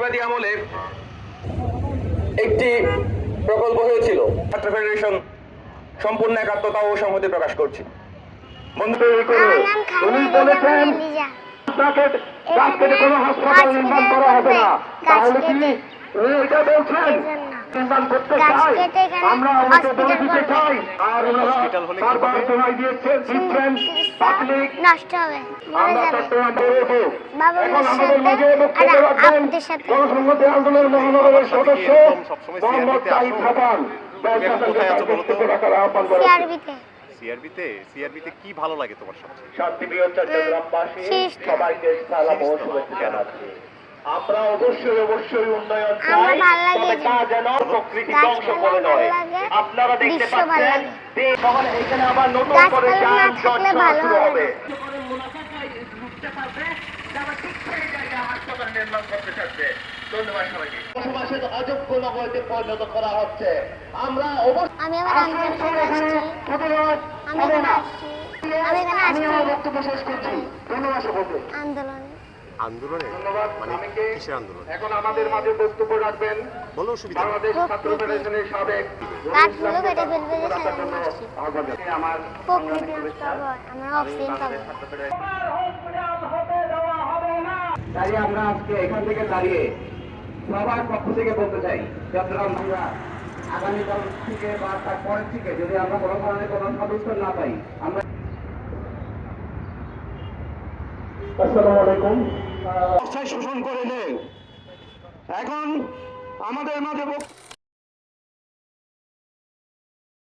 ফ্যাসিবাদী আমলে একটি প্রকল্প হয়েছিল। ছাত্র ফেডারেশন সম্পূর্ণ একাত্মতা ও সংহতি প্রকাশ করছি। উনি বলেছেন গাছ কেটে কোনো হাসপাতাল নির্মাণ করা হবে না। তাহলে কি উনি এটা বলছেন নির্মাণ করতে চাই, আমরা আমাকে বলে দিতে চাই। আর ওনারা বারবার সময় দিচ্ছেন পাবলিক নষ্ট হবে, আমরা চট্টগ্রাম বলবো। এখন আমাদের মাঝে বক্তব্য রাখবেন গণসংহতি আন্দোলনের মহানগরের সদস্য মোহাম্মদ সাইদ খান। সিআরবিতে কি ভালো লাগে তোমার সবচেয়ে? শান্তিপ্রিয় চট্টগ্রামবাসী সবাইকে সালাম ও শুভেচ্ছা জানাচ্ছি। আমরা অবশ্যই উন্নয়ন চাই, তবে তা যেন প্রকৃতি ধ্বংস করে নয়। আপনারা দেখতে পাচ্ছেন যে তখন এখানে আবার নতুন করে যানজট শুরু হবে। বসবাসের অযোগ্য নগরীতে পরিণত করা হচ্ছে। আমরা বক্তব্য শেষ করছি। ধন্যবাদ সকলকে। আন্দোলনে মানে কিসের আন্দোলন? এখন আমাদের মাঝে বক্তব্য রাখবেন বলো, অসুবিধা নেই। বাংলাদেশ ছাত্র ফেডারেশনের সাবেক আমার তাই আমরা আজকে এখান থেকে দাঁড়িয়ে সবার পক্ষ থেকে বলতে চাই, চট্টগ্রাম আমরা আগামীকাল থেকে বা তার পরের থেকে যদি আমরা কোনো ধরনের কোনো সদস্য না পাই, আমরা আসসালামু আলাইকুম শোষণ করে নেই। এখন আমাদের মাঝে